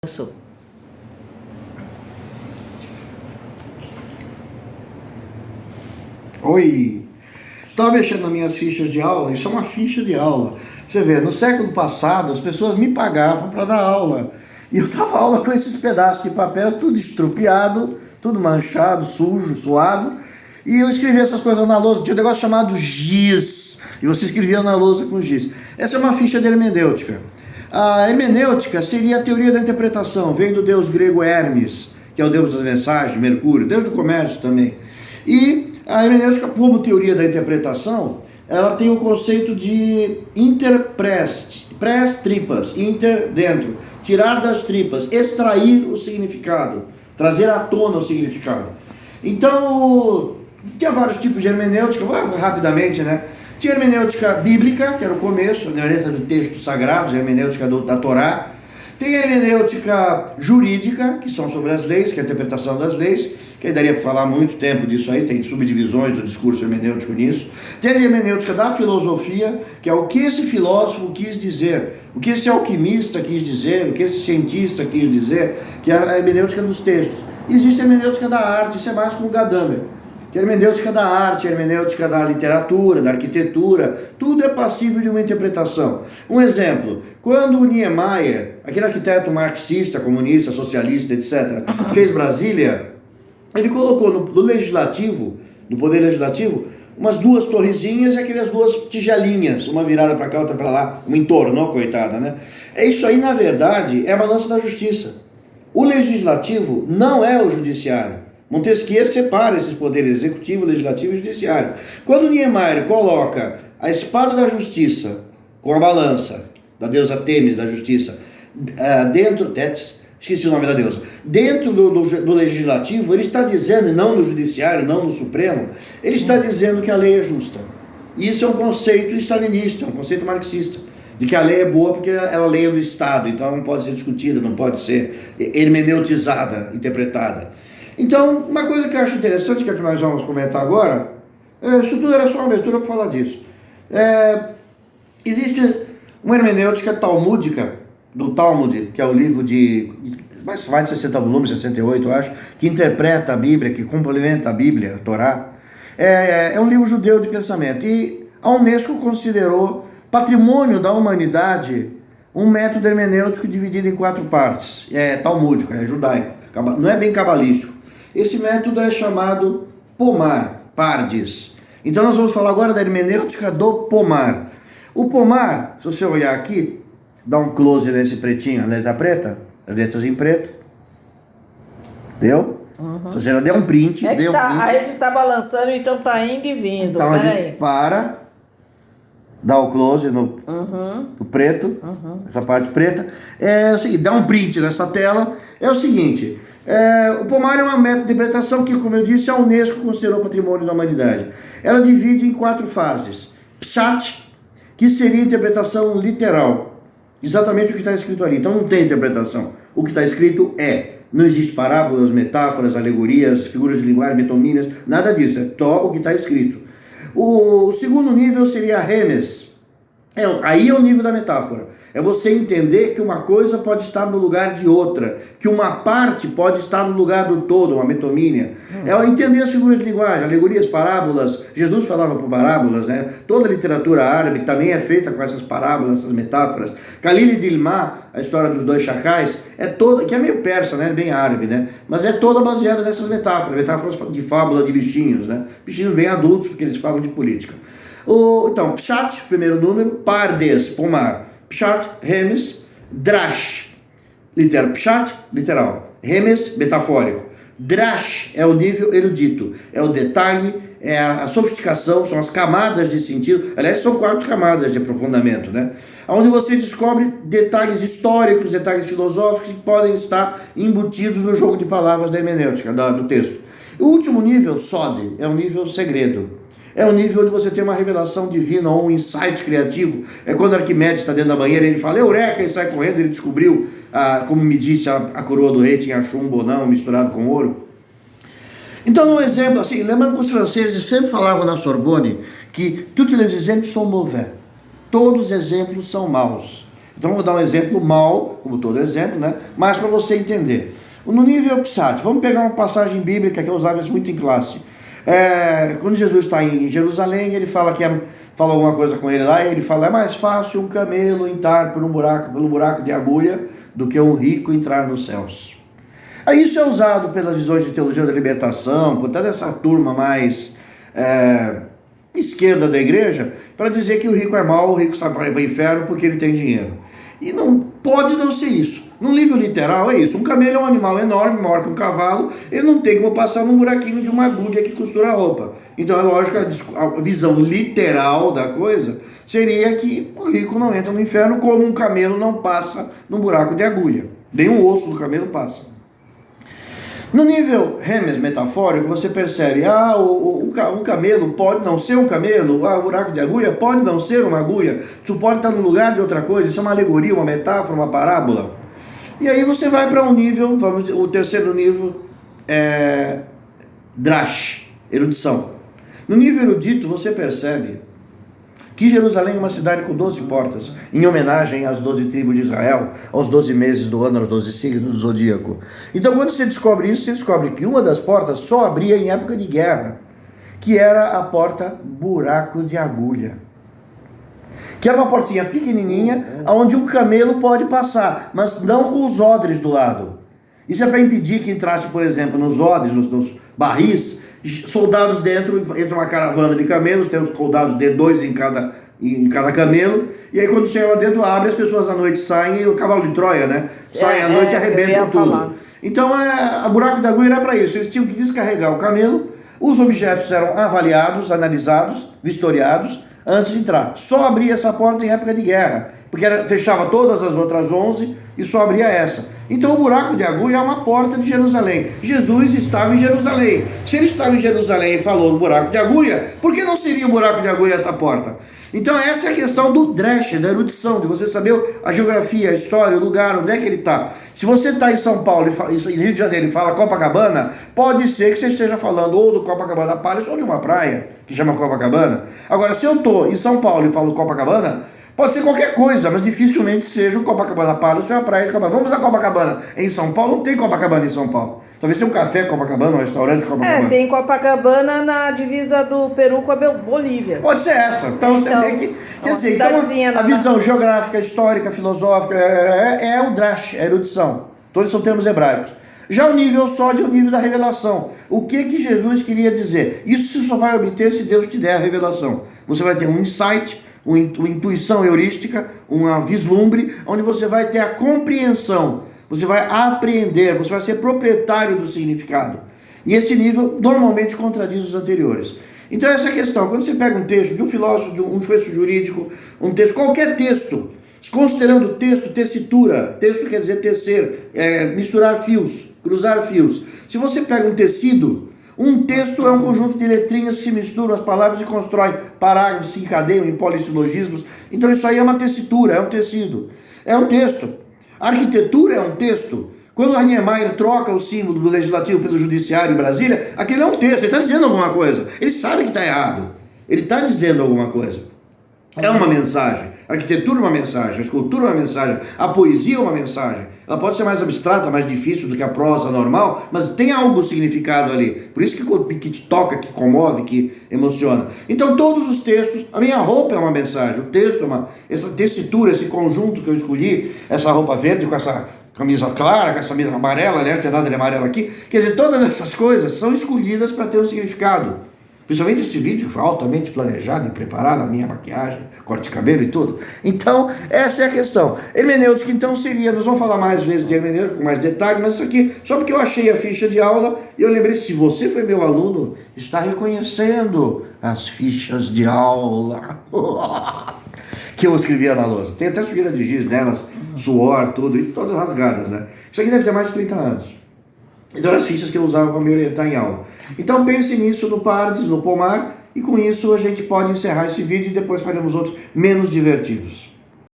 Isso. Oi, estava mexendo nas minhas fichas de aula. Isso é uma ficha de aula. Você vê, no século passado as pessoas me pagavam para dar aula. E eu dava aula com esses pedaços de papel, tudo estrupiado, tudo manchado, sujo, suado. E eu escrevia essas coisas na lousa. Tinha um negócio chamado giz. E você escrevia na lousa com giz. Essa é uma ficha de hermenêutica. A hermenêutica seria a teoria da interpretação. Vem do deus grego Hermes, que é o deus das mensagens, Mercúrio, deus do comércio também. E a hermenêutica, como teoria da interpretação, ela tem o conceito de interprest, tripas, inter, dentro, tirar das tripas, extrair o significado, trazer à tona o significado. Então, tinha vários tipos de hermenêutica, rapidamente, né? Tinha hermenêutica bíblica, que era o começo, a hermenêutica do texto sagrado, a hermenêutica da Torá. Tem a hermenêutica jurídica, que são sobre as leis, que é a interpretação das leis, que aí daria para falar muito tempo disso aí, tem subdivisões do discurso hermenêutico nisso. Tem a hermenêutica da filosofia, que é o que esse filósofo quis dizer, o que esse alquimista quis dizer, o que esse cientista quis dizer, que é a hermenêutica dos textos. E existe a hermenêutica da arte, isso é mais como Gadamer, que é a hermenêutica da arte, a hermenêutica da literatura, da arquitetura, tudo é passível de uma interpretação. Um exemplo, quando o Niemeyer, aquele arquiteto marxista, comunista, socialista, etc., fez Brasília, ele colocou no legislativo, no poder legislativo, umas duas torrezinhas e aquelas duas tigelinhas, uma virada para cá, outra para lá, uma entornou, coitada, né? Isso aí, na verdade, é a balança da justiça. O legislativo não é o judiciário. Montesquieu separa esses poderes executivo, legislativo e judiciário. Quando Niemeyer coloca a espada da justiça com a balança da deusa Temis da justiça dentro, esqueci o nome da deusa, dentro do legislativo, ele está dizendo, não no judiciário, não no Supremo, ele está dizendo que a lei é justa. E isso é um conceito stalinista, um conceito marxista, de que a lei é boa porque ela é a lei do Estado, então não pode ser discutida, não pode ser hermeneutizada, interpretada. Então, uma coisa que eu acho interessante, que é que nós vamos comentar agora, isso tudo era só uma abertura para falar disso. Existe uma hermenêutica talmúdica, do Talmud, que é o livro de mais de 60 volumes, 68 eu acho, que interpreta a Bíblia, que complementa a Bíblia, a Torá. É um livro judeu de pensamento. E a Unesco considerou patrimônio da humanidade um método hermenêutico dividido em 4 partes. É talmúdico, é judaico, não é bem cabalístico. Esse método é chamado pomar, pardes. Então nós vamos falar agora da hermenêutica do pomar. O pomar, se você olhar aqui, dá um close nesse pretinho, a letra preta, as letras em preto. Deu? Uhum. Se você já deu um print, deu um print. A rede está balançando, então está indo e vindo. Então a gente para, dá o close no preto, essa parte preta. É o seguinte, dá um print nessa tela. É o seguinte... o pomar é uma método de interpretação que, como eu disse, a Unesco considerou patrimônio da humanidade. Ela divide em 4 fases. Pshat, que seria a interpretação literal. Exatamente o que está escrito ali. Então não tem interpretação. O que está escrito é. Não existe parábolas, metáforas, alegorias, figuras de linguagem, metomínias, nada disso. É só o que está escrito. O segundo nível seria remes. Aí é o nível da metáfora. É você entender que uma coisa pode estar no lugar de outra, que uma parte pode estar no lugar do todo, uma metomínia. É entender as figuras de linguagem, alegorias, parábolas. Jesus falava por parábolas, né? Toda a literatura árabe também é feita com essas parábolas, essas metáforas. Khalil Dilma, a história dos 2 chacais, é toda, que é meio persa, né? Bem árabe, né? Mas é toda baseada nessas metáforas de fábula de bichinhos, né? Bichinhos bem adultos, porque eles falam de política. Então, Pshat, primeiro número, Pardes, pomar. Pshat, remes, drash, literal. Pshat, literal. Remes, metafórico. Drash é o nível erudito, é o detalhe, é a sofisticação, são as camadas de sentido. Aliás, são 4 camadas de aprofundamento, né? Onde você descobre detalhes históricos, detalhes filosóficos que podem estar embutidos no jogo de palavras da hermenêutica, do texto. O último nível, Sod, é o nível segredo. É o nível onde você tem uma revelação divina ou um insight criativo. É quando Arquimedes está dentro da banheira e ele fala, eureka, e sai correndo, ele descobriu, como me disse, a coroa do rei tinha chumbo ou não, misturado com ouro. Então, um exemplo assim, lembrando que os franceses sempre falavam na Sorbonne que tous les exemples sont mauvais. Todos os exemplos são maus. Então, vou dar um exemplo mau, como todo exemplo, né? mas para você entender. No nível psat, vamos pegar uma passagem bíblica que eu usava isso muito em classe. Quando Jesus está em Jerusalém, ele fala alguma coisa com ele lá, e ele fala: é mais fácil um camelo entrar pelo buraco de agulha do que um rico entrar nos céus. Aí isso é usado pelas visões de teologia da libertação, por toda essa turma mais esquerda da igreja, para dizer que o rico é mau, o rico está para o inferno porque ele tem dinheiro. E não pode não ser isso. No livro literal é isso. Um camelo é um animal enorme, maior que um cavalo, ele não tem como passar num buraquinho de uma agulha que costura a roupa. Então é lógico, a visão literal da coisa seria que o rico não entra no inferno, como um camelo não passa num buraco de agulha. Nenhum osso do camelo passa. No nível remes metafórico, você percebe, um camelo pode não ser um camelo, o buraco de agulha pode não ser uma agulha, tu pode estar no lugar de outra coisa, isso é uma alegoria, uma metáfora, uma parábola. E aí você vai para um nível, o terceiro nível é drash, erudição. No nível erudito você percebe que Jerusalém é uma cidade com 12 portas, em homenagem às 12 tribos de Israel, aos 12 meses do ano, aos 12 signos do zodíaco. Então quando você descobre isso, você descobre que uma das portas só abria em época de guerra, que era a porta buraco de agulha. Que era uma portinha pequenininha, onde um camelo pode passar, mas não com os odres do lado. Isso é para impedir que entrasse, por exemplo, nos odres, nos barris, soldados dentro, entra uma caravana de camelos, tem os soldados de 2 em cada camelo, e aí quando chega lá dentro, abre, as pessoas à noite saem, o cavalo de Troia, né? Saem à noite e arrebentam tudo. Falar. Então, a buraco da agulha era para isso, eles tinham que descarregar o camelo, os objetos eram avaliados, analisados, vistoriados, antes de entrar. Só abria essa porta em época de guerra, porque fechava todas as outras 11 e só abria essa. Então o buraco de agulha é uma porta de Jerusalém. Jesus estava em Jerusalém. Se ele estava em Jerusalém e falou do buraco de agulha, por que não seria o buraco de agulha essa porta? Então essa é a questão do drash, da erudição, de você saber a geografia, a história, o lugar, onde é que ele está. Se você está em São Paulo, em Rio de Janeiro, e fala Copacabana, pode ser que você esteja falando ou do Copacabana Palace ou de uma praia que chama Copacabana. Agora, se eu estou em São Paulo e falo Copacabana, pode ser qualquer coisa, mas dificilmente seja o Copacabana Palace ou a praia de Copacabana. Vamos a Copacabana em São Paulo? Não tem Copacabana em São Paulo. Talvez tenha um café Copacabana, um restaurante Copacabana. Tem Copacabana na divisa do Peru com a Bolívia. Pode ser essa. Então quer dizer, então, a visão geográfica, histórica, filosófica é o drash, é a erudição. Todos são termos hebraicos. Já o nível sódio é o nível da revelação. O que Jesus queria dizer? Isso você só vai obter se Deus te der a revelação. Você vai ter um insight, uma intuição heurística, uma vislumbre, onde você vai ter a compreensão, você vai apreender, você vai ser proprietário do significado. E esse nível normalmente contradiz os anteriores. Então essa é a questão. Quando você pega um texto de um filósofo, de um texto jurídico, um texto, qualquer texto, considerando texto, tessitura, texto quer dizer tecer, misturar fios, cruzar fios. Se você pega um tecido, um texto é um conjunto de letrinhas que se misturam as palavras e constrói parágrafos, se encadeiam em polissilogismos. Então isso aí é uma tessitura, é um tecido, é um texto. A arquitetura é um texto. Quando o Niemeyer troca o símbolo do legislativo pelo judiciário em Brasília, aquele é um texto, ele está dizendo alguma coisa. Ele sabe que está errado, ele está dizendo alguma coisa. É uma mensagem. A arquitetura é uma mensagem, a escultura é uma mensagem, a poesia é uma mensagem. Ela pode ser mais abstrata, mais difícil do que a prosa normal, mas tem algo significado ali. Por isso que te toca, que comove, que emociona. Então todos os textos, a minha roupa é uma mensagem, o texto é essa tessitura, esse conjunto que eu escolhi, essa roupa verde com essa camisa clara, com essa camisa amarela, né? Não tem nada de amarelo aqui. Quer dizer, todas essas coisas são escolhidas para ter um significado. Principalmente esse vídeo que foi altamente planejado e preparado, a minha maquiagem, corte de cabelo e tudo. Então, essa é a questão. Hermenêutica, então, seria, nós vamos falar mais vezes de hermenêutica, com mais detalhes, mas isso aqui, só porque eu achei a ficha de aula, e eu lembrei, se você foi meu aluno, está reconhecendo as fichas de aula que eu escrevia na lousa. Tem até sujeira de giz nelas, suor, tudo, e todas rasgadas, né? Isso aqui deve ter mais de 30 anos. Então eram as fichas que eu usava para me orientar em aula. Então pense nisso no Pardes, no Pomar, e com isso a gente pode encerrar esse vídeo e depois faremos outros menos divertidos.